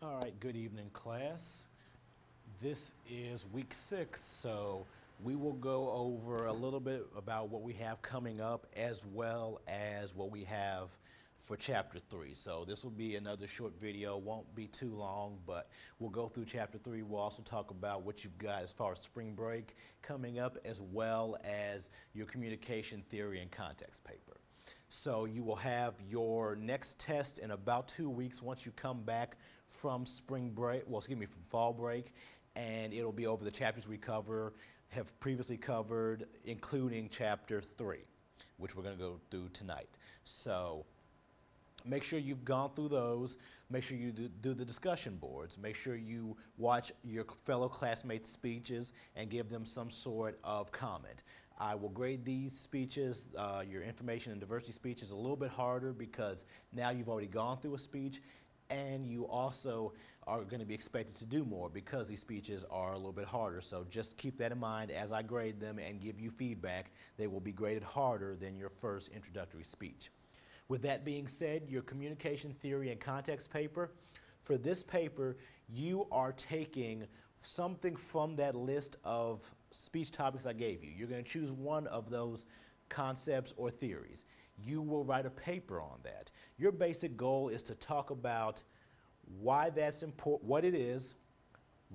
All right, good evening, class. This is week 6, so we will go over a little bit about what we have coming up as well as what we have for chapter 3. So this will be another short video, won't be too long, but we'll go through chapter 3. We'll also talk about what you've got as far as spring break coming up, as well as your communication theory and context paper. So you will have your next test in about 2 weeks once you come back from spring break, well, excuse me, from fall break, and it'll be over the chapters we have previously covered, including chapter 3, which we're going to go through tonight. So make sure you've gone through those. Make sure you do the discussion boards. Make sure you watch your fellow classmates' speeches and give them some sort of comment. I will grade these speeches, your information and diversity speeches, a little bit harder because now you've already gone through a speech, and you also are going to be expected to do more because these speeches are a little bit harder. So just keep that in mind as I grade them and give you feedback. They will be graded harder than your first introductory speech. With that being said, your communication theory and context paper, for this paper, you are taking something from that list of speech topics I gave you. You're going to choose one of those concepts or theories. You will write a paper on that. Your basic goal is to talk about why that's important, what it is,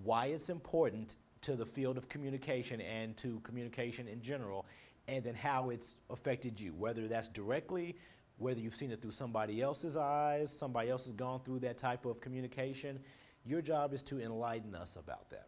why it's important to the field of communication and to communication in general, and then how it's affected you, whether that's directly, whether you've seen it through somebody else's eyes, somebody else has gone through that type of communication. Your job is to enlighten us about that.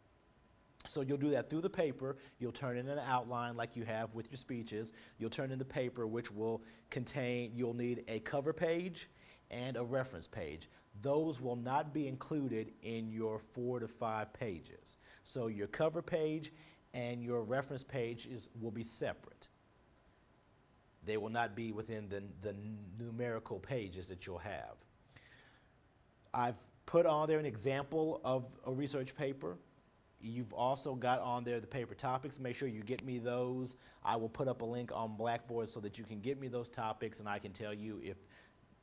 So you'll do that through the paper. You'll turn in an outline like you have with your speeches. You'll turn in the paper, which will contain, you'll need a cover page and a reference page. Those will not be included in your 4 to 5 pages. So your cover page and your reference page will be separate. They will not be within the numerical pages that you'll have. I've put on there an example of a research paper. You've also got on there the paper topics. Make sure you get me those. I will put up a link on Blackboard so that you can get me those topics, and I can tell you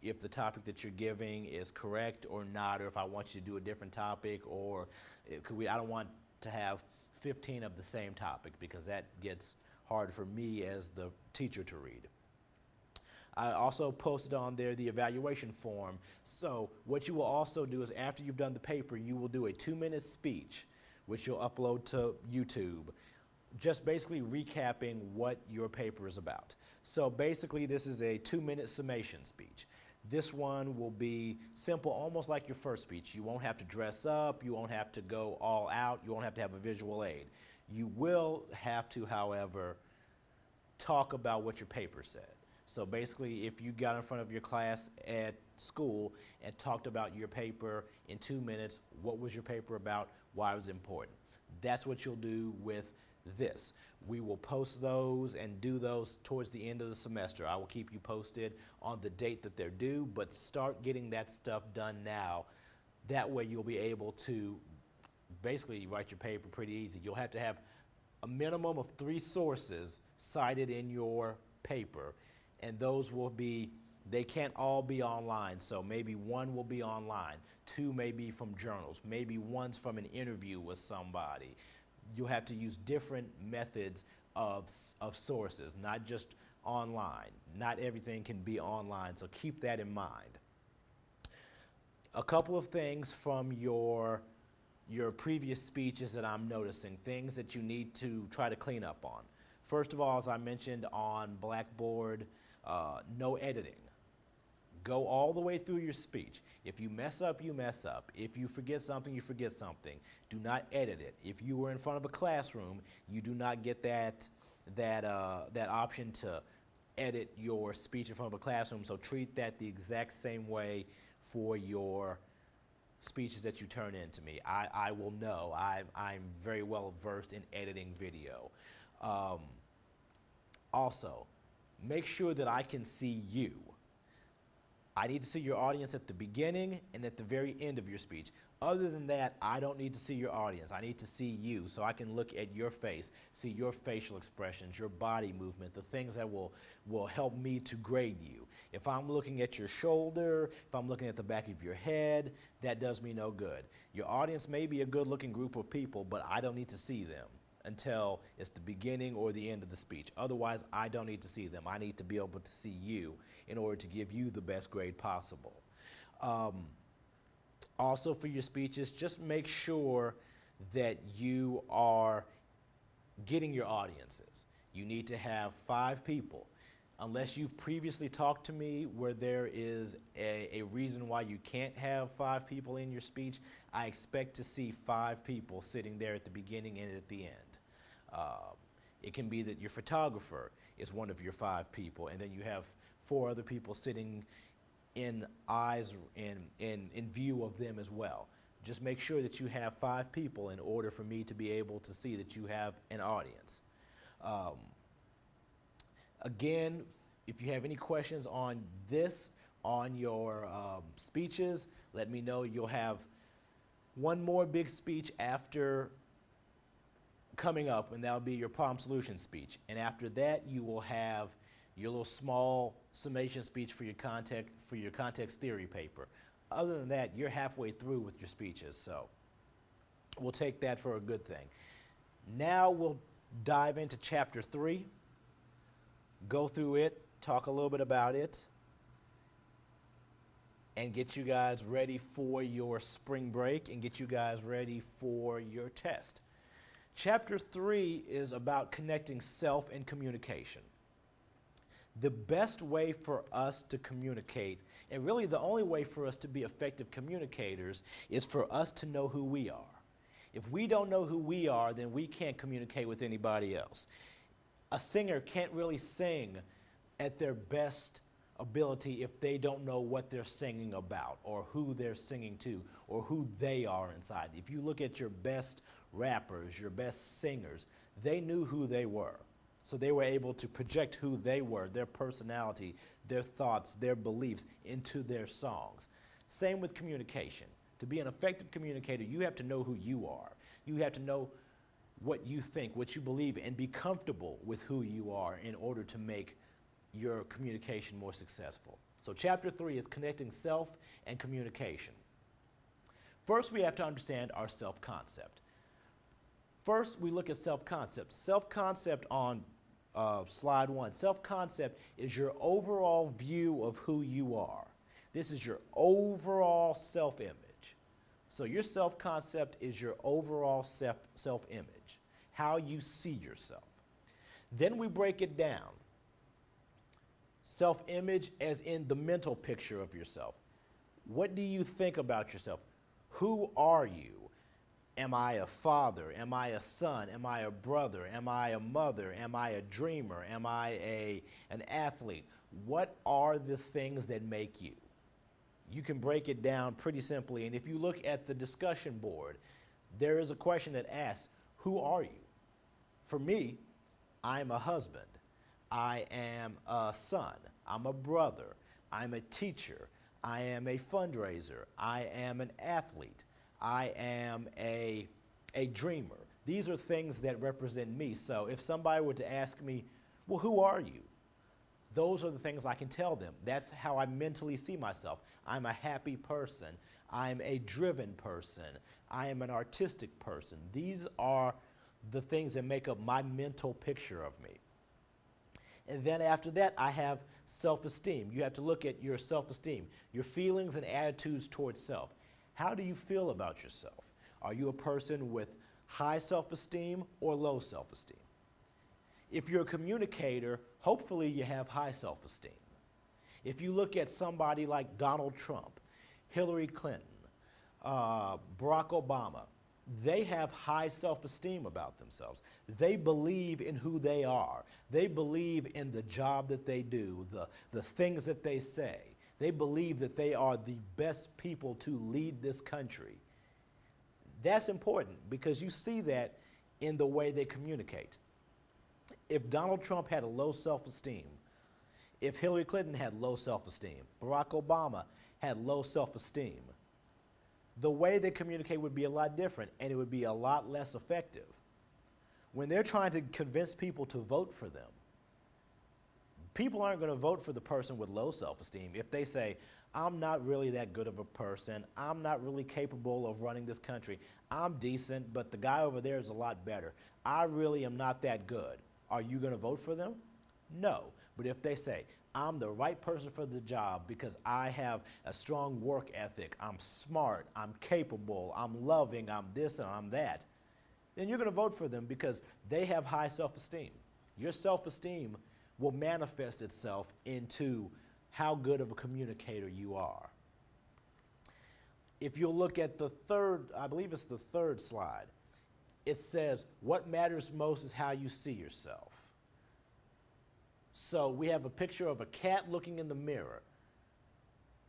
if the topic that you're giving is correct or not, or if I want you to do a different topic, or I don't want to have 15 of the same topic because that gets hard for me as the teacher to read. I also posted on there the evaluation form. So what you will also do is after you've done the paper, you will do a 2-minute speech, which you'll upload to YouTube, just basically recapping what your paper is about. So basically this is a 2-minute summation speech. This one will be simple, almost like your first speech. You won't have to dress up, you won't have to go all out, you won't have to have a visual aid. You will have to, however, talk about what your paper said. So basically, if you got in front of your class at school and talked about your paper in 2 minutes, what was your paper about, why it was important? That's what you'll do with this. We will post those and do those towards the end of the semester. I will keep you posted on the date that they're due, but start getting that stuff done now. That way you'll be able to basically write your paper pretty easy. You'll have to have a minimum of 3 sources cited in your paper, and those will be, they can't all be online, so maybe 1 will be online, 2 may be from journals, maybe 1's from an interview with somebody. You'll have to use different methods of sources, not just online. Not everything can be online, so keep that in mind. A couple of things from your previous speeches that I'm noticing, things that you need to try to clean up on. First of all, as I mentioned on Blackboard, no editing. Go all the way through your speech. If you mess up, you mess up. If you forget something, you forget something. Do not edit it. If you were in front of a classroom, you do not get that option to edit your speech in front of a classroom, so treat that the exact same way for your speeches that you turn in to me. I will know. I'm very well versed in editing video. Also, make sure that I can see you. I need to see your audience at the beginning and at the very end of your speech. Other than that, I don't need to see your audience. I need to see you so I can look at your face, see your facial expressions, your body movement, the things that will help me to grade you. If I'm looking at your shoulder, if I'm looking at the back of your head, that does me no good. Your audience may be a good-looking group of people, but I don't need to see them until it's the beginning or the end of the speech. Otherwise, I don't need to see them. I need to be able to see you in order to give you the best grade possible. Also for your speeches, just make sure that you are getting your audiences. You need to have 5 people. Unless you've previously talked to me where there is a reason why you can't have 5 people in your speech, I expect to see 5 people sitting there at the beginning and at the end. It can be that your photographer is one of your 5 people, and then you have 4 other people sitting in view of them as well. Just make sure that you have 5 people in order for me to be able to see that you have an audience. Again, if you have any questions on this, on your speeches, let me know. You'll have one more big speech after coming up, and that'll be your problem solution speech. And after that, you will have your little small summation speech for your context theory paper. Other than that, you're halfway through with your speeches, so we'll take that for a good thing. Now we'll dive into chapter 3, go through it, talk a little bit about it, and get you guys ready for your spring break and get you guys ready for your test. Chapter 3 is about connecting self and communication. The best way for us to communicate, and really the only way for us to be effective communicators, is for us to know who we are. If we don't know who we are, then we can't communicate with anybody else. A singer can't really sing at their best ability if they don't know what they're singing about or who they're singing to or who they are inside. If you look at your best rappers, your best singers, they knew who they were. So they were able to project who they were, their personality, their thoughts, their beliefs into their songs. Same with communication. To be an effective communicator, you have to know who you are. You have to know what you think, what you believe, and be comfortable with who you are in order to make your communication more successful. So chapter 3 is connecting self and communication. First, we have to understand our self-concept. First, we look at self-concept. Self-concept on slide 1. Self-concept is your overall view of who you are. This is your overall self-image. So your self-concept is your overall self-image, how you see yourself. Then we break it down. Self-image as in the mental picture of yourself. What do you think about yourself? Who are you? Am I a father? Am I a son? Am I a brother? Am I a mother? Am I a dreamer? Am I an athlete? What are the things that make you? You can break it down pretty simply, and if you look at the discussion board, there is a question that asks, who are you? For me, I'm a husband. I am a son. I'm a brother. I'm a teacher. I am a fundraiser. I am an athlete. I am a dreamer. These are things that represent me. So if somebody were to ask me, well, who are you? Those are the things I can tell them. That's how I mentally see myself. I'm a happy person. I'm a driven person. I am an artistic person. These are the things that make up my mental picture of me. And then after that, I have self-esteem. You have to look at your self-esteem, your feelings and attitudes towards self. How do you feel about yourself? Are you a person with high self-esteem or low self-esteem? If you're a communicator, hopefully you have high self-esteem. If you look at somebody like Donald Trump, Hillary Clinton, Barack Obama, they have high self-esteem about themselves. They believe in who they are. They believe in the job that they do, the things that they say. They believe that they are the best people to lead this country. That's important because you see that in the way they communicate. If Donald Trump had a low self-esteem, If Hillary Clinton had low self-esteem, Barack Obama had low self-esteem, the way they communicate would be a lot different and it would be a lot less effective. When they're trying to convince people to vote for them, people aren't going to vote for the person with low self-esteem if they say, I'm not really that good of a person, I'm not really capable of running this country, I'm decent, but the guy over there is a lot better. I really am not that good. Are you going to vote for them? No. But if they say, I'm the right person for the job because I have a strong work ethic, I'm smart, I'm capable, I'm loving, I'm this and I'm that, then you're going to vote for them because they have high self-esteem. Your self-esteem will manifest itself into how good of a communicator you are. If you'll look at the third, I believe it's the third slide, it says, what matters most is how you see yourself. So we have a picture of a cat looking in the mirror.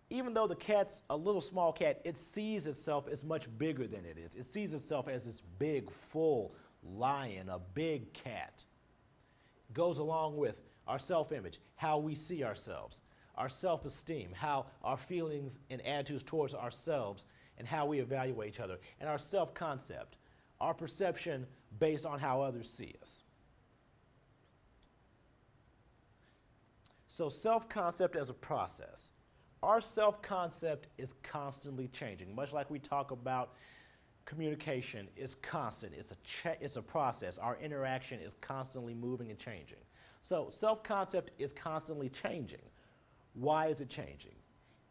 Even though the cat's a little small cat, it sees itself as much bigger than it is. It sees itself as this big, full lion, a big cat. Goes along with our self-image, how we see ourselves, our self-esteem, how our feelings and attitudes towards ourselves and how we evaluate each other, and our self-concept, our perception based on how others see us. So self-concept as a process. Our self-concept is constantly changing. Much like we talk about communication, it's constant. It's a process. Our interaction is constantly moving and changing. So self-concept is constantly changing. Why is it changing?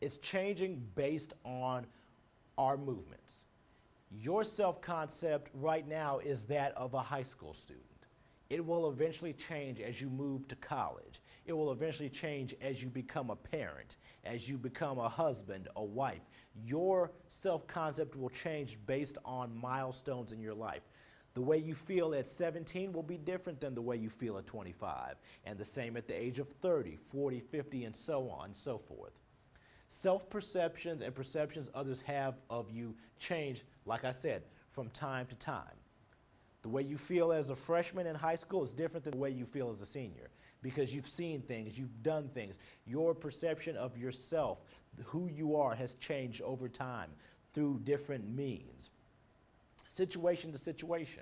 It's changing based on our movements. Your self-concept right now is that of a high school student. It will eventually change as you move to college. It will eventually change as you become a parent, as you become a husband, a wife. Your self-concept will change based on milestones in your life. The way you feel at 17 will be different than the way you feel at 25, and the same at the age of 30, 40, 50, and so on and so forth. Self-perceptions and perceptions others have of you change, like I said, from time to time. The way you feel as a freshman in high school is different than the way you feel as a senior because you've seen things, you've done things. Your perception of yourself, who you are, has changed over time through different means. Situation to situation.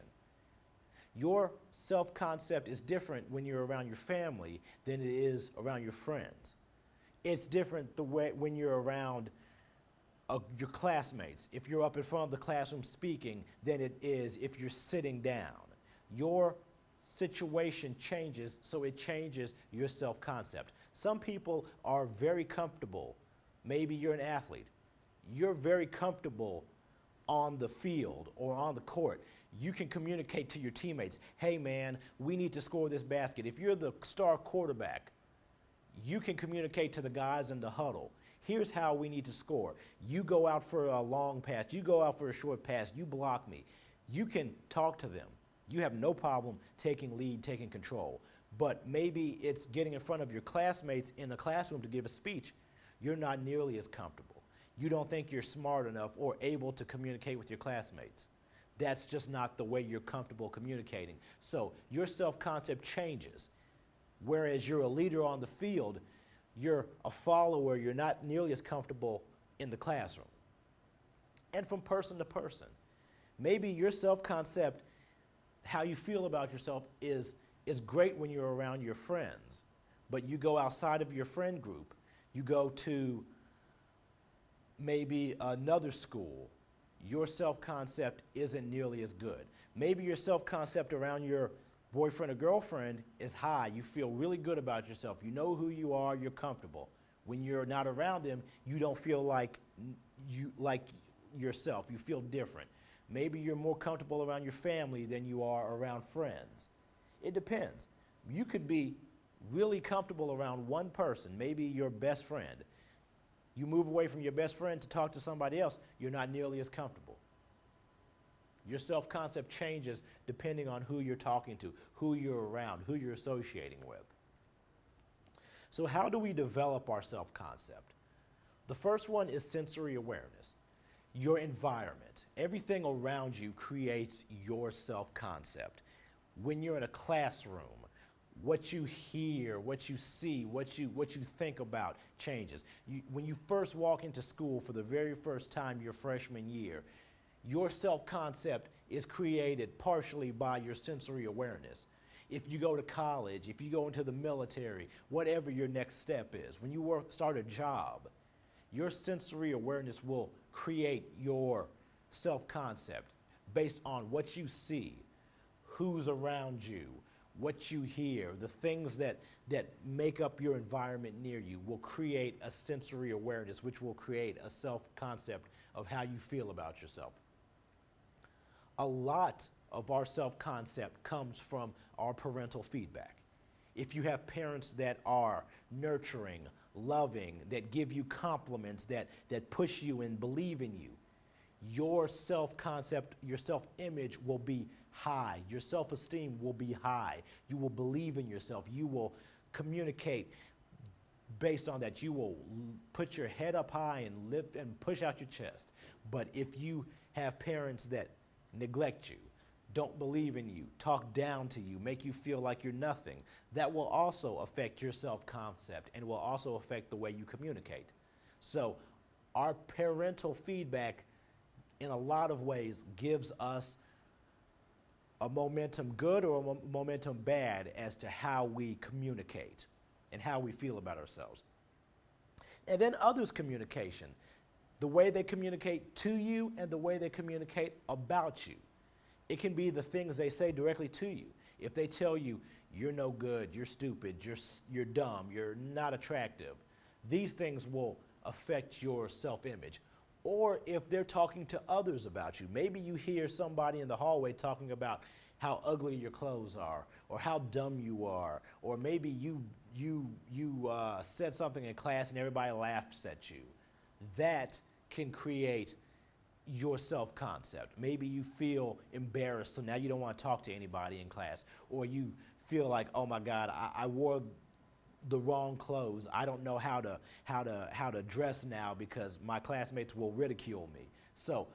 Your self-concept is different when you're around your family than it is around your friends. It's different the way when you're around your classmates, if you're up in front of the classroom speaking, than it is if you're sitting down. Your situation changes, so it changes your self-concept. Some people are very comfortable. Maybe you're an athlete. You're very comfortable on the field or on the court. You can communicate to your teammates, hey man, we need to score this basket. If you're the star quarterback, you can communicate to the guys in the huddle. Here's how we need to score. You go out for a long pass. You go out for a short pass. You block me. You can talk to them. You have no problem taking lead, taking control. But maybe it's getting in front of your classmates in the classroom to give a speech. You're not nearly as comfortable. You don't think you're smart enough or able to communicate with your classmates. That's just not the way you're comfortable communicating. So your self-concept changes. Whereas you're a leader on the field, you're a follower, you're not nearly as comfortable in the classroom. And from person to person. Maybe your self-concept, how you feel about yourself is great when you're around your friends, but you go outside of your friend group, you go to maybe another school, your self-concept isn't nearly as good. Maybe your self-concept around your boyfriend or girlfriend is high. You feel really good about yourself. You know who you are, you're comfortable. When you're not around them, you don't feel like yourself. You feel different. Maybe you're more comfortable around your family than you are around friends. It depends. You could be really comfortable around one person, maybe your best friend. You move away from your best friend to talk to somebody else, you're not nearly as comfortable. Your self-concept changes depending on who you're talking to, who you're around, who you're associating with. So how do we develop our self-concept? The first one is sensory awareness. Your environment, everything around you creates your self-concept. When you're in a classroom, what you hear, what you see, what you think about changes. When you first walk into school for the very first time your freshman year, your self-concept is created partially by your sensory awareness. If you go to college, if you go into the military, whatever your next step is, when you start a job, your sensory awareness will create your self-concept based on what you see, who's around you, what you hear, the things that make up your environment near you will create a sensory awareness, which will create a self-concept of how you feel about yourself. A lot of our self-concept comes from our parental feedback. If you have parents that are nurturing, loving, that give you compliments, that push you and believe in you, your self-concept, your self-image will be high. Your self-esteem will be high. You will believe in yourself. You will communicate based on that. You will put your head up high and lift and push out your chest. But if you have parents that neglect you, don't believe in you, talk down to you, make you feel like you're nothing, that will also affect your self-concept and will also affect the way you communicate. So our parental feedback in a lot of ways gives us a momentum good or a momentum bad as to how we communicate and how we feel about ourselves. And then others' communication, the way they communicate to you and the way they communicate about you. It can be the things they say directly to you. If they tell you, you're no good, you're stupid, you're dumb, you're not attractive, these things will affect your self-image. Or if they're talking to others about you, maybe you hear somebody in the hallway talking about how ugly your clothes are, or how dumb you are, or maybe you said something in class and everybody laughs at you. That can create your self-concept. Maybe you feel embarrassed, so now you don't want to talk to anybody in class, or you feel like, oh my God, I wore the wrong clothes. I don't know how to dress now because my classmates will ridicule me. So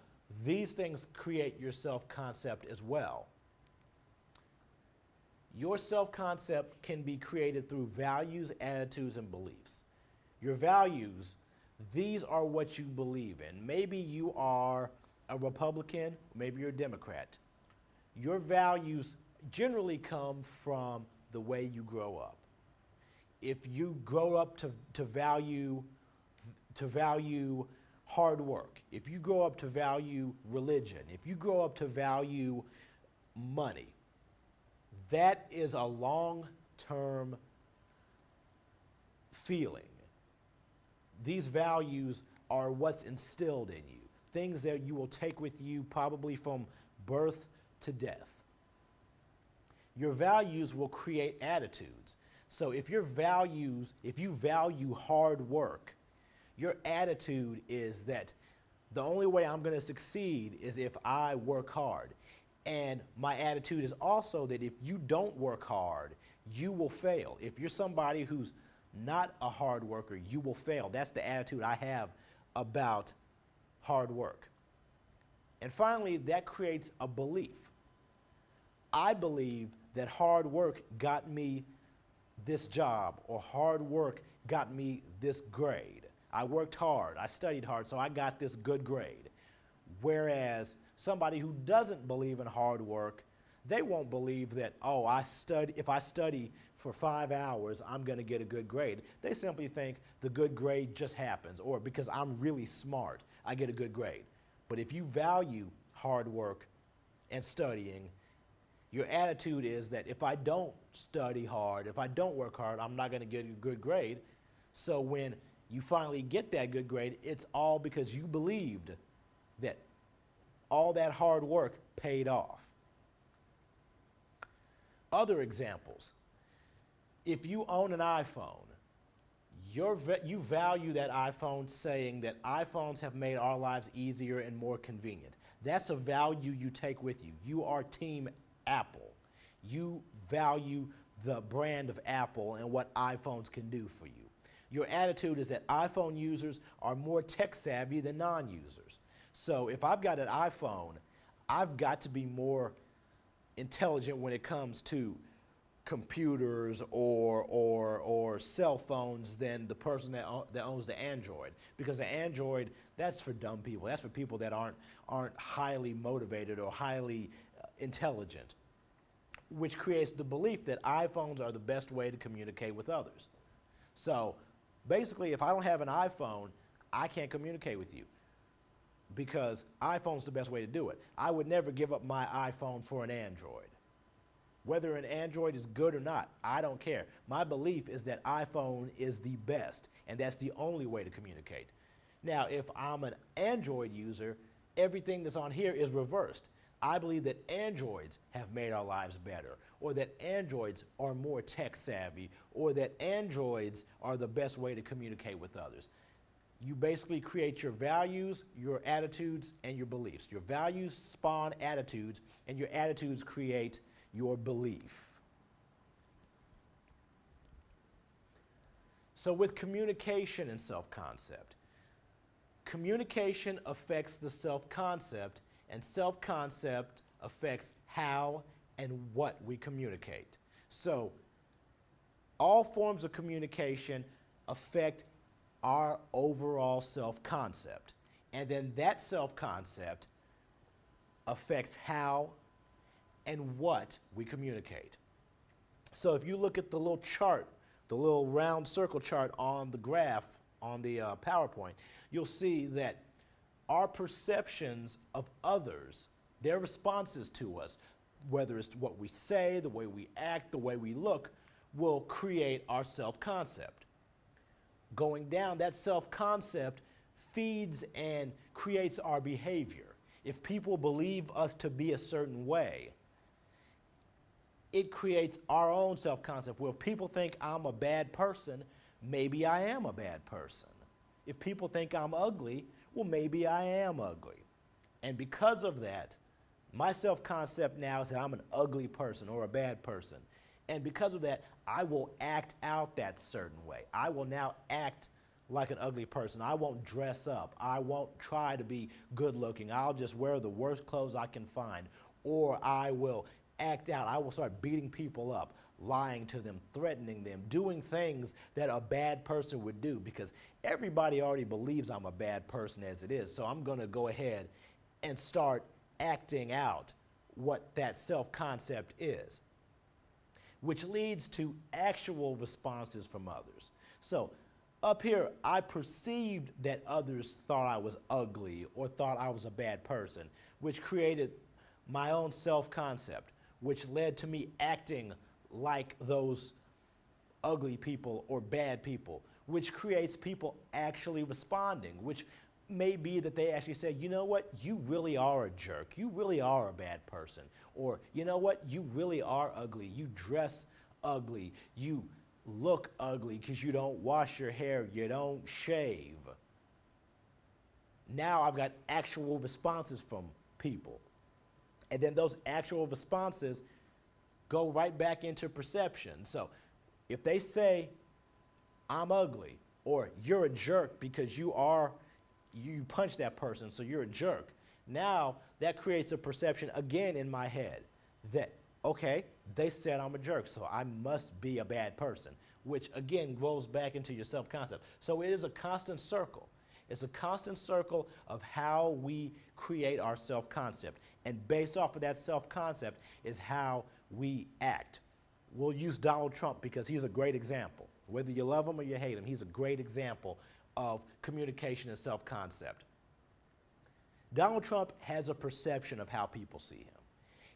these things create your self-concept as well. Your self-concept can be created through values, attitudes, and beliefs. Your values, these are what you believe in. Maybe you are a Republican, maybe you're a Democrat. Your values generally come from the way you grow up. If you grow up to value hard work, if you grow up to value religion, if you grow up to value money, that is a long-term feeling. These values are what's instilled in you, things that you will take with you probably from birth to death. Your values will create attitudes. So if you value hard work, your attitude is that the only way I'm going to succeed is if I work hard. And my attitude is also that if you don't work hard, you will fail. If you're somebody who's not a hard worker, you will fail. That's the attitude I have about hard work. And finally, that creates a belief. I believe that hard work got me this job, or hard work got me this grade. I worked hard, I studied hard, so I got this good grade. Whereas somebody who doesn't believe in hard work, they won't believe that, oh, if I study for 5 hours, I'm going to get a good grade. They simply think the good grade just happens, or because I'm really smart, I get a good grade. But if you value hard work and studying, your attitude is that if I don't study hard, if I don't work hard, I'm not going to get a good grade. So when you finally get that good grade, it's all because you believed that all that hard work paid off. Other examples. If you own an iPhone, you value that iPhone, saying that iPhones have made our lives easier and more convenient. That's a value you take with you. You are Team Apple. You value the brand of Apple and what iPhones can do for you. Your attitude is that iPhone users are more tech savvy than non-users. So if I've got an iPhone, I've got to be more intelligent when it comes to computers or cell phones than the person that owns the Android, because the Android, that's for dumb people. That's for people that aren't highly motivated or highly intelligent, which creates the belief that iPhones are the best way to communicate with others. So basically, if I don't have an iPhone, I can't communicate with you, because iPhone's the best way to do it. I would never give up my iPhone for an Android. Whether an Android is good or not, I don't care. My belief is that iPhone is the best, and that's the only way to communicate. Now, if I'm an Android user, everything that's on here is reversed. I believe that Androids have made our lives better, or that Androids are more tech savvy, or that Androids are the best way to communicate with others. You basically create your values, your attitudes, and your beliefs. Your values spawn attitudes, and your attitudes create your belief. So with communication and self-concept, communication affects the self-concept, and self-concept affects how and what we communicate. So all forms of communication affect our overall self-concept, and then that self-concept affects how and what we communicate. So if you look at the little chart, the little round circle chart on the graph on the PowerPoint, you'll see that our perceptions of others, their responses to us, whether it's what we say, the way we act, the way we look, will create our self-concept. Going down, that self-concept feeds and creates our behavior. If people believe us to be a certain way, it creates our own self-concept. Well, if people think I'm a bad person, maybe I am a bad person. If people think I'm ugly, well, maybe I am ugly. And because of that, my self-concept now is that I'm an ugly person or a bad person. And because of that, I will act out that certain way. I will now act like an ugly person. I won't dress up. I won't try to be good looking. I'll just wear the worst clothes I can find. Or I will act out. I will start beating people up, lying to them, threatening them, doing things that a bad person would do, because everybody already believes I'm a bad person as it is. So I'm going to go ahead and start acting out what that self-concept is, which leads to actual responses from others. So up here, I perceived that others thought I was ugly or thought I was a bad person, which created my own self-concept, which led to me acting like those ugly people or bad people, which creates people actually responding, which may be that they actually say, you know what, you really are a jerk, you really are a bad person, or you know what, you really are ugly, you dress ugly, you look ugly because you don't wash your hair, you don't shave. Now I've got actual responses from people. And then those actual responses go right back into perception. So if they say, I'm ugly, or you're a jerk because you punched that person, so you're a jerk. Now that creates a perception again in my head that, okay, they said I'm a jerk, so I must be a bad person, which again goes back into your self-concept. So it is a constant circle. It's a constant circle of how we create our self-concept. And based off of that self-concept is how we act. We'll use Donald Trump because he's a great example. Whether you love him or you hate him, he's a great example of communication and self-concept. Donald Trump has a perception of how people see him.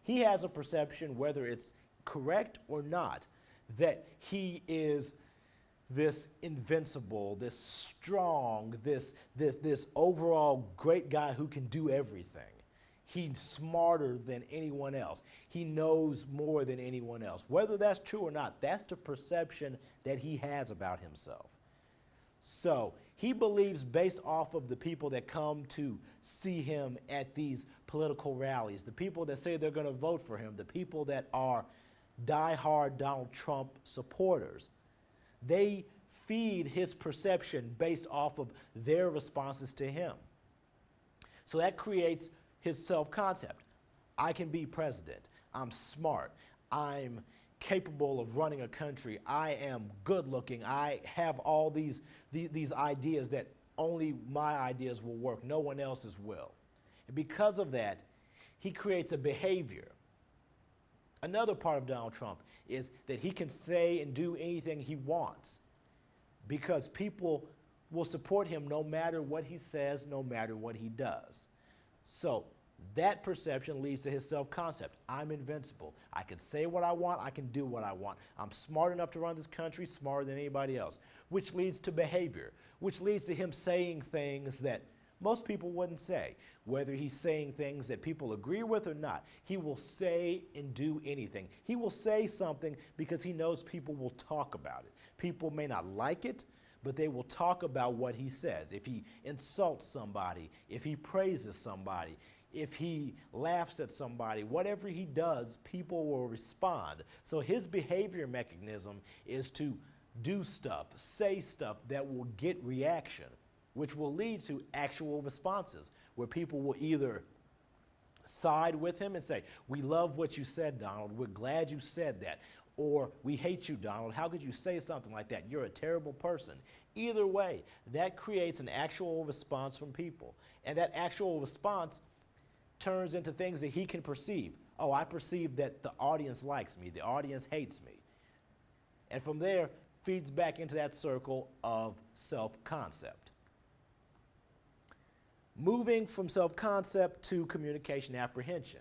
He has a perception, whether it's correct or not, that he is this invincible, this strong, this overall great guy who can do everything. He's smarter than anyone else. He knows more than anyone else. Whether that's true or not, that's the perception that he has about himself. So he believes, based off of the people that come to see him at these political rallies, the people that say they're going to vote for him, the people that are diehard Donald Trump supporters, they feed his perception based off of their responses to him. So that creates his self-concept. I can be president. I'm smart. I'm capable of running a country. I am good looking. I have all these ideas that only my ideas will work. No one else's will. And because of that, he creates a behavior. Another part of Donald Trump is that he can say and do anything he wants because people will support him no matter what he says, no matter what he does. So that perception leads to his self-concept. I'm invincible. I can say what I want. I can do what I want. I'm smart enough to run this country, smarter than anybody else, which leads to behavior, which leads to him saying things that most people wouldn't say. Whether he's saying things that people agree with or not, he will say and do anything. He will say something because he knows people will talk about it. People may not like it, but they will talk about what he says. If he insults somebody, if he praises somebody, if he laughs at somebody, whatever he does, people will respond. So his behavior mechanism is to do stuff, say stuff that will get reaction, which will lead to actual responses where people will either side with him and say, we love what you said, Donald. We're glad you said that. Or we hate you, Donald. How could you say something like that? You're a terrible person. Either way, that creates an actual response from people. And that actual response turns into things that he can perceive. Oh, I perceive that the audience likes me. The audience hates me. And from there, feeds back into that circle of self-concept. Moving from self-concept to communication apprehension.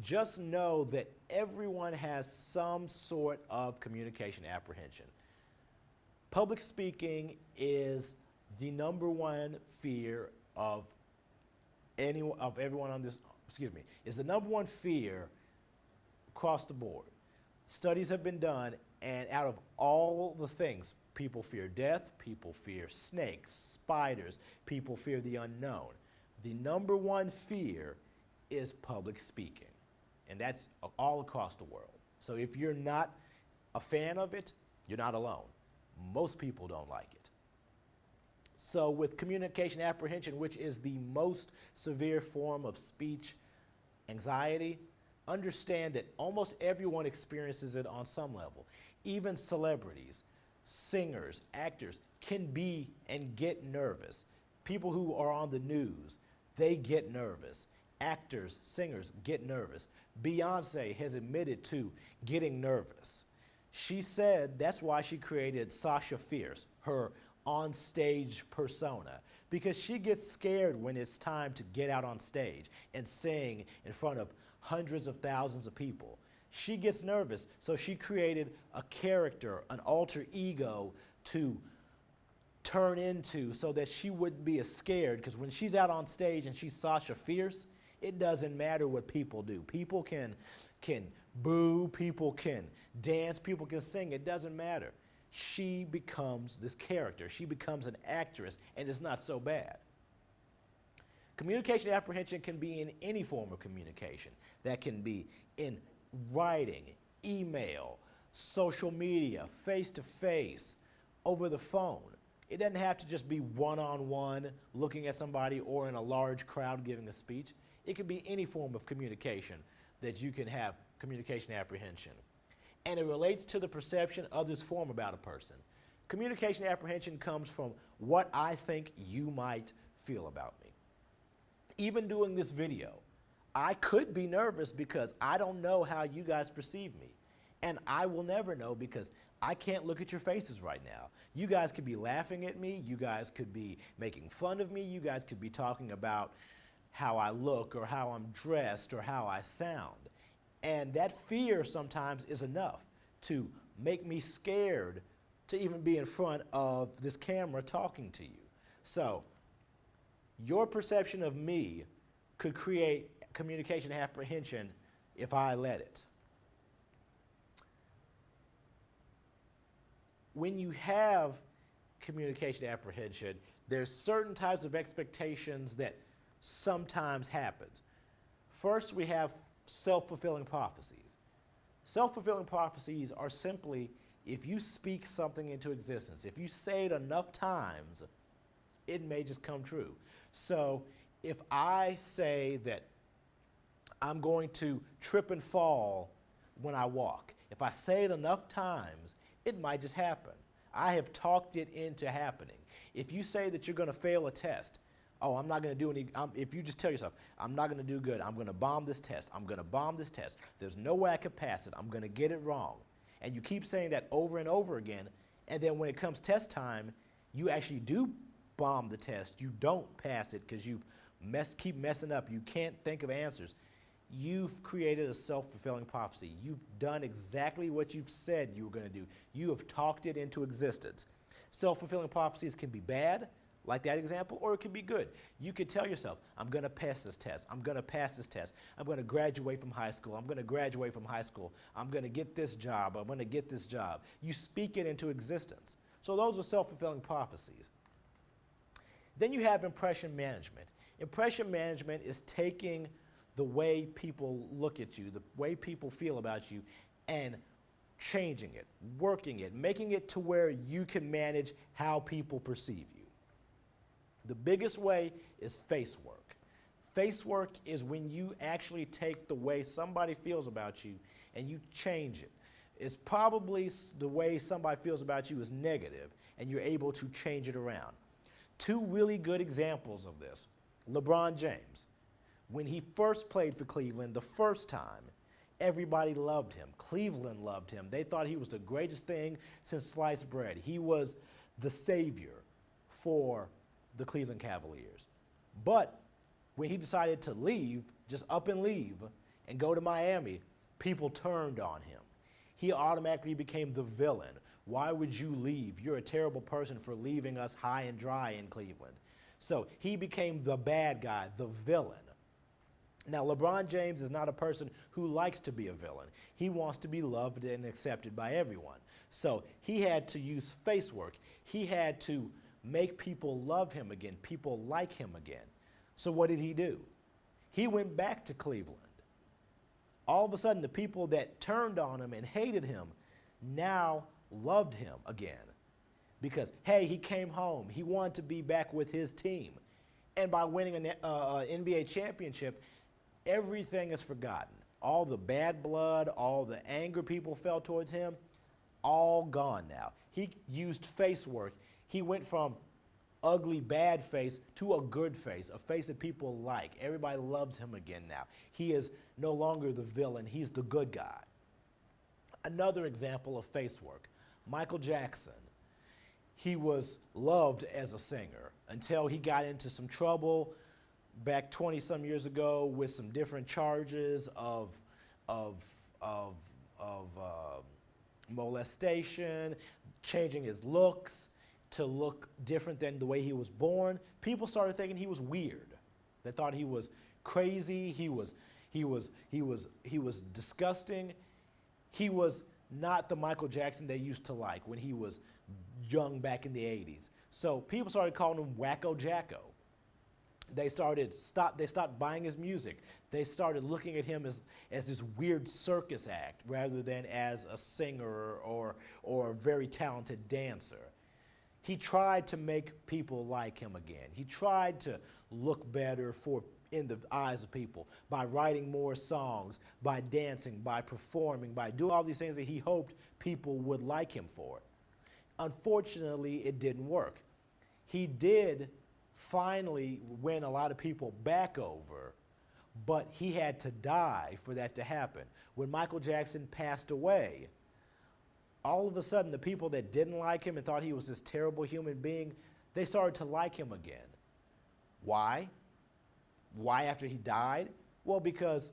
Just know that everyone has some sort of communication apprehension. Public speaking is the number one fear of everyone on this, is the number one fear across the board. Studies have been done, and out of all the things, people fear death, people fear snakes, spiders, people fear the unknown. The number one fear is public speaking, and that's all across the world. So if you're not a fan of it, you're not alone. Most people don't like it. So with communication apprehension, which is the most severe form of speech anxiety, understand that almost everyone experiences it on some level. Even celebrities, singers, actors can be and get nervous. People who are on the news, they get nervous. Actors, singers get nervous. Beyoncé has admitted to getting nervous. She said that's why she created Sasha Fierce, her on-stage persona, because she gets scared when it's time to get out on stage and sing in front of hundreds of thousands of people. She gets nervous, so she created a character, an alter ego to turn into so that she wouldn't be as scared, because when she's out on stage and she's Sasha Fierce, it doesn't matter what people do. People can boo, people can dance, people can sing, it doesn't matter. She becomes this character. She becomes an actress, and it's not so bad. Communication apprehension can be in any form of communication. That can be in writing, email, social media, face-to-face, over the phone. It doesn't have to just be one-on-one, looking at somebody, or in a large crowd giving a speech. It can be any form of communication that you can have communication apprehension. And it relates to the perception others form about a person. Communication apprehension comes from what I think you might feel about me. Even doing this video, I could be nervous because I don't know how you guys perceive me. And I will never know because I can't look at your faces right now. You guys could be laughing at me. You guys could be making fun of me. You guys could be talking about how I look or how I'm dressed or how I sound. And that fear sometimes is enough to make me scared to even be in front of this camera talking to you. So your perception of me could create communication apprehension if I let it. When you have communication apprehension, there's certain types of expectations that sometimes happen. First, we have self-fulfilling prophecies. Self-fulfilling prophecies are simply if you speak something into existence, if you say it enough times, it may just come true. So if I say that I'm going to trip and fall when I walk, If I say it enough times, it might just happen. I have talked it into happening. If you say that you're going to fail a test, oh, I'm not going to do any, if you just tell yourself, I'm not going to do good, I'm going to bomb this test, I'm going to bomb this test, there's no way I can pass it, I'm going to get it wrong. And you keep saying that over and over again, and then when it comes test time, you actually do bomb the test, you don't pass it because you keep messing up, you can't think of answers. You've created a self-fulfilling prophecy. You've done exactly what you've said you were going to do. You have talked it into existence. Self-fulfilling prophecies can be bad, like that example, or it can be good. You could tell yourself, I'm going to pass this test. I'm going to pass this test. I'm going to graduate from high school. I'm going to graduate from high school. I'm going to get this job. I'm going to get this job. You speak it into existence. So those are self-fulfilling prophecies. Then you have impression management. Impression management is taking the way people look at you, the way people feel about you, and changing it, working it, making it to where you can manage how people perceive you. The biggest way is face work. Face work is when you actually take the way somebody feels about you and you change it. It's probably the way somebody feels about you is negative, and you're able to change it around. Two really good examples of this. LeBron James. When he first played for Cleveland the first time, everybody loved him. Cleveland loved him. They thought he was the greatest thing since sliced bread. He was the savior for the Cleveland Cavaliers. But when he decided to leave, just up and leave, and go to Miami, people turned on him. He automatically became the villain. Why would you leave? You're a terrible person for leaving us high and dry in Cleveland. So he became the bad guy, the villain. Now, LeBron James is not a person who likes to be a villain. He wants to be loved and accepted by everyone. So he had to use face work. He had to make people love him again, people like him again. So what did he do? He went back to Cleveland. All of a sudden, the people that turned on him and hated him now loved him again. Because, hey, he came home. He wanted to be back with his team. And by winning an NBA championship, everything is forgotten. All the bad blood, all the anger people felt towards him, all gone now. He used face work. He went from ugly, bad face to a good face, a face that people like. Everybody loves him again now. He is no longer the villain. He's the good guy. Another example of face work, Michael Jackson. He was loved as a singer until he got into some trouble back 20-some years ago with some different charges of molestation, changing his looks to look different than the way he was born. People started thinking he was weird. They thought he was crazy. He was disgusting. He was not the Michael Jackson they used to like when he was young back in the 80s. So people started calling him Wacko Jacko. They stopped buying his music. They started looking at him as this weird circus act rather than as a singer or a very talented dancer. He tried to make people like him again. He tried to look better in the eyes of people by writing more songs, by dancing, by performing, by doing all these things that he hoped people would like him for. Unfortunately, it didn't work. He did finally win a lot of people back over, but he had to die for that to happen. When Michael Jackson passed away, all of a sudden the people that didn't like him and thought he was this terrible human being, they started to like him again. Why? Why after he died? Well, because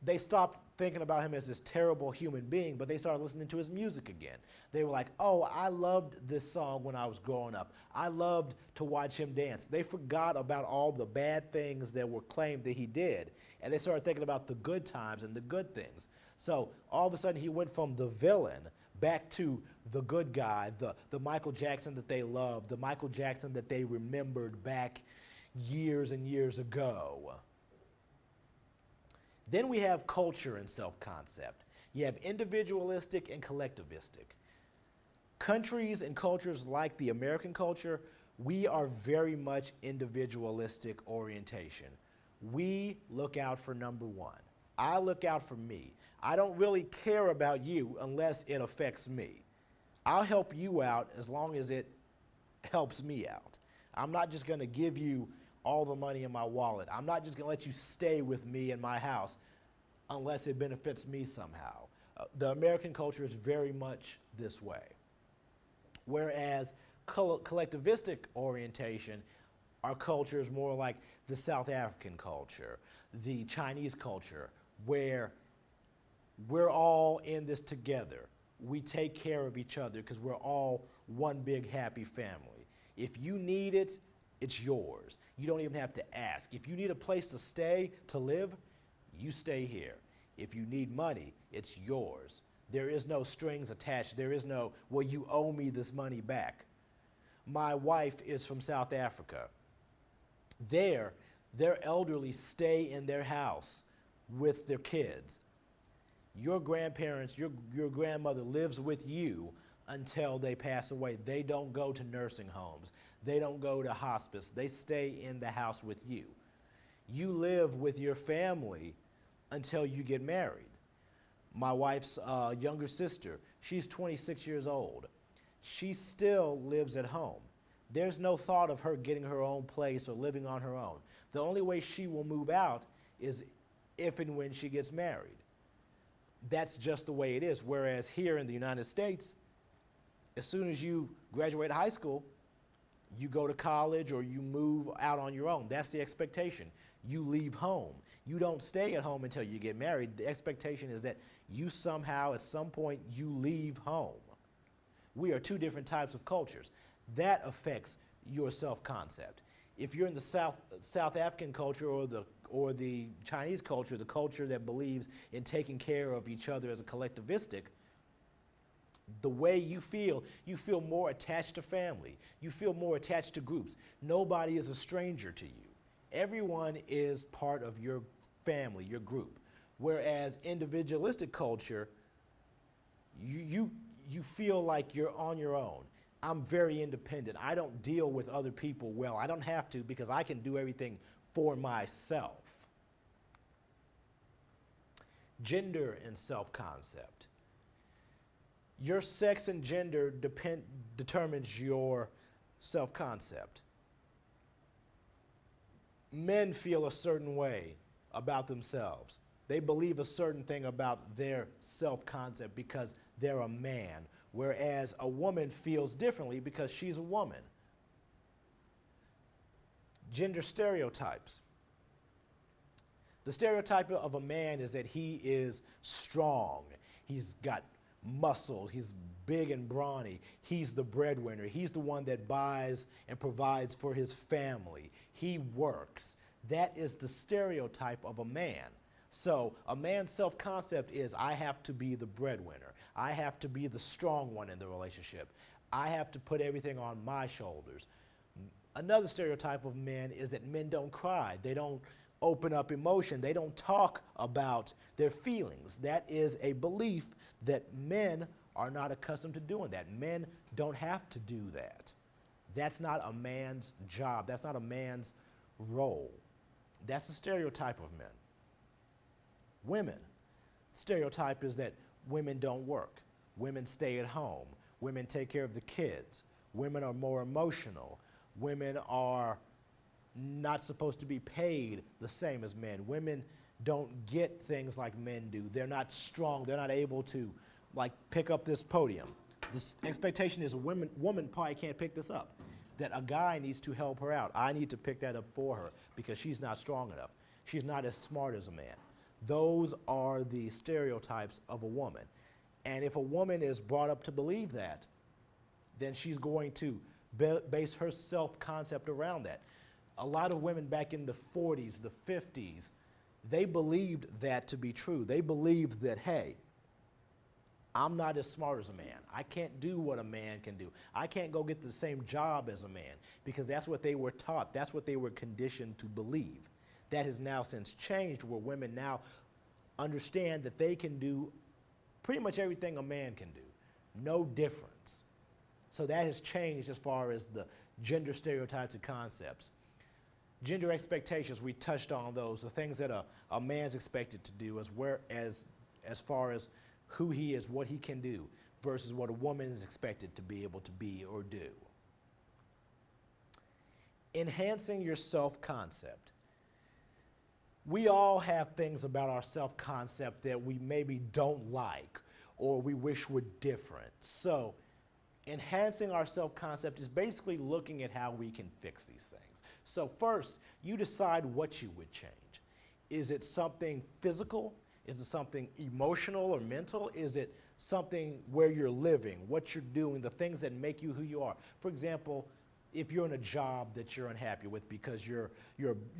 they stopped thinking about him as this terrible human being, but they started listening to his music again. They were like, oh, I loved this song when I was growing up. I loved to watch him dance. They forgot about all the bad things that were claimed that he did, and they started thinking about the good times and the good things. So all of a sudden he went from the villain back to the good guy, the Michael Jackson that they loved, the Michael Jackson that they remembered back years and years ago. Then we have culture and self-concept. You have individualistic and collectivistic. Countries and cultures like the American culture, we are very much individualistic orientation. We look out for number one. I look out for me. I don't really care about you unless it affects me. I'll help you out as long as it helps me out. I'm not just going to give you all the money in my wallet. I'm not just going to let you stay with me in my house unless it benefits me somehow. The American culture is very much this way. Whereas collectivistic orientation, our culture is more like the South African culture, the Chinese culture, where we're all in this together. We take care of each other because we're all one big happy family. If you need it, it's yours. You don't even have to ask. If you need a place to stay, to live, you stay here. If you need money, it's yours. There is no strings attached. There is no, well, you owe me this money back. My wife is from South Africa. Their elderly stay in their house with their kids. Your grandparents, your grandmother lives with you until they pass away. They don't go to nursing homes. They don't go to hospice. They stay in the house with you. You live with your family until you get married. My wife's younger sister, she's 26 years old. She still lives at home. There's no thought of her getting her own place or living on her own. The only way she will move out is if and when she gets married. That's just the way it is. Whereas here in the United States, as soon as you graduate high school, you go to college or you move out on your own. That's the expectation. You leave home. You don't stay at home until you get married. The expectation is that you somehow, at some point, you leave home. We are two different types of cultures. That affects your self-concept. If you're in the South African culture or the Chinese culture, the culture that believes in taking care of each other as a collectivistic, the way you feel more attached to family. You feel more attached to groups. Nobody is a stranger to you. Everyone is part of your family, your group. Whereas individualistic culture, you feel like you're on your own. I'm very independent. I don't deal with other people well. I don't have to because I can do everything for myself. Gender and self-concept. Your sex and gender determines your self-concept. Men feel a certain way about themselves. They believe a certain thing about their self-concept because they're a man, whereas a woman feels differently because she's a woman. Gender stereotypes. The stereotype of a man is that he is strong. He's got muscles. He's big and brawny. He's the breadwinner. He's the one that buys and provides for his family. He works. That is the stereotype of a man. So a man's self-concept is, I have to be the breadwinner. I have to be the strong one in the relationship. I have to put everything on my shoulders. Another stereotype of men is that men don't cry. They don't open up emotion. They don't talk about their feelings. That is a belief that men are not accustomed to doing that. Men don't have to do that. That's not a man's job. That's not a man's role. That's the stereotype of men. Women. Stereotype is that women don't work. Women stay at home. Women take care of the kids. Women are more emotional. Women are not supposed to be paid the same as men. Women don't get things like men do. They're not strong. They're not able to, like, pick up this podium. This expectation is a woman probably can't pick this up, that a guy needs to help her out. I need to pick that up for her because she's not strong enough. She's not as smart as a man. Those are the stereotypes of a woman. And if a woman is brought up to believe that, then she's going to base her self-concept around that. A lot of women back in the 40s, the 50s, they believed that to be true. They believed that, hey, I'm not as smart as a man. I can't do what a man can do. I can't go get the same job as a man, because that's what they were taught. That's what they were conditioned to believe. That has now since changed, where women now understand that they can do pretty much everything a man can do. No difference. So that has changed as far as the gender stereotypes and concepts. Gender expectations, we touched on those, the things that a man's expected to do as far as who he is, what he can do, versus what a woman is expected to be able to be or do. Enhancing your self-concept. We all have things about our self-concept that we maybe don't like or we wish were different. So enhancing our self-concept is basically looking at how we can fix these things. So first, you decide what you would change. Is it something physical? Is it something emotional or mental? Is it something where you're living, what you're doing, the things that make you who you are? For example, if you're in a job that you're unhappy with because you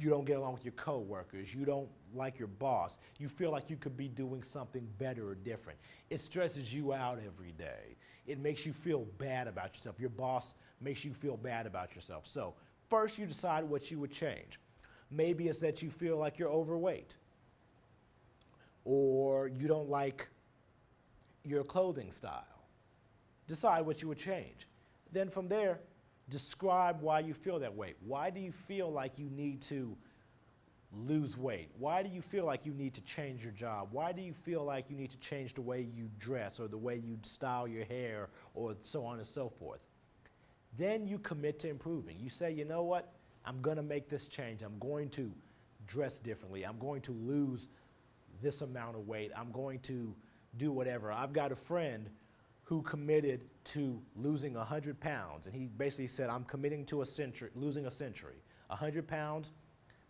don't get along with your coworkers, you don't like your boss, you feel like you could be doing something better or different. It stresses you out every day. It makes you feel bad about yourself. Your boss makes you feel bad about yourself. So first you decide what you would change. Maybe it's that you feel like you're overweight, or you don't like your clothing style. Decide what you would change. Then from there, describe why you feel that way. Why do you feel like you need to lose weight? Why do you feel like you need to change your job? Why do you feel like you need to change the way you dress or the way you style your hair or so on and so forth? Then you commit to improving. You say, you know what? I'm going to make this change. I'm going to dress differently. I'm going to lose this amount of weight. I'm going to do whatever. I've got a friend who committed to losing 100 pounds. And he basically said, I'm committing to losing a century. 100 pounds,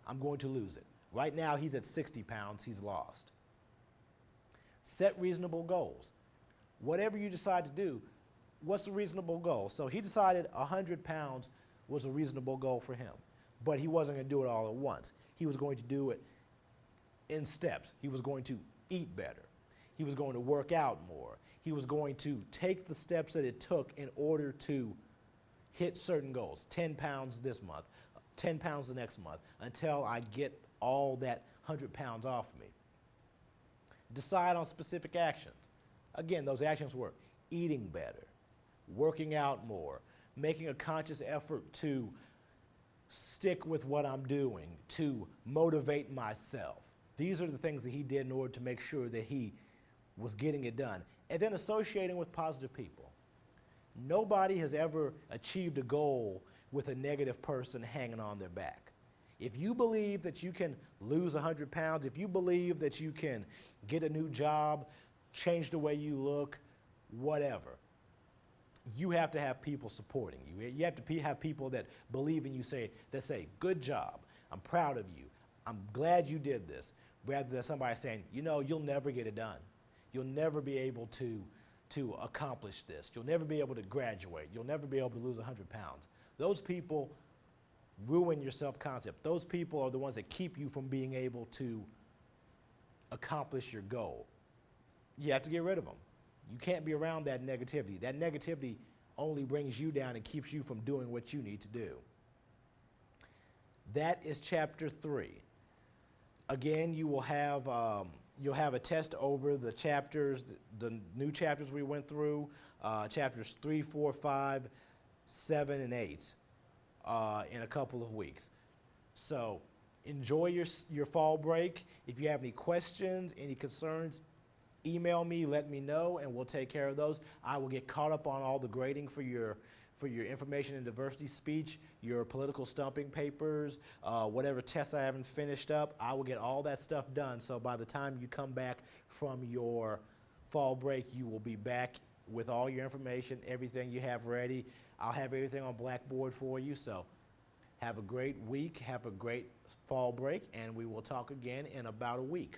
I'm going to lose it. Right now, he's at 60 pounds, he's lost. Set reasonable goals. Whatever you decide to do, what's a reasonable goal? So he decided 100 pounds was a reasonable goal for him, but he wasn't going to do it all at once. He was going to do it in steps. He was going to eat better. He was going to work out more. He was going to take the steps that it took in order to hit certain goals. 10 pounds this month, 10 pounds the next month, until I get all that 100 pounds off me. Decide on specific actions. Again, those actions were eating better, working out more, making a conscious effort to stick with what I'm doing, to motivate myself. These are the things that he did in order to make sure that he was getting it done. And then associating with positive people. Nobody has ever achieved a goal with a negative person hanging on their back. If you believe that you can lose 100 pounds, if you believe that you can get a new job, change the way you look, whatever, you have to have people supporting you. You have to have people that believe in you, that say, good job, I'm proud of you, I'm glad you did this, rather than somebody saying, you know, you'll never get it done. You'll never be able to accomplish this. You'll never be able to graduate. You'll never be able to lose 100 pounds. Those people ruin your self-concept. Those people are the ones that keep you from being able to accomplish your goal. You have to get rid of them. You can't be around that negativity. That negativity only brings you down and keeps you from doing what you need to do. That is chapter 3. Again, you'll have a test over the chapters, the new chapters we went through, chapters 3, 4, 5, 7, and 8 in a couple of weeks. So enjoy your fall break. If you have any questions, any concerns, email me, let me know, and we'll take care of those. I will get caught up on all the grading for your information and diversity speech, your political stumping papers, whatever tests I haven't finished up, I will get all that stuff done. So by the time you come back from your fall break, you will be back with all your information, everything you have ready. I'll have everything on Blackboard for you. So have a great week, have a great fall break, and we will talk again in about a week.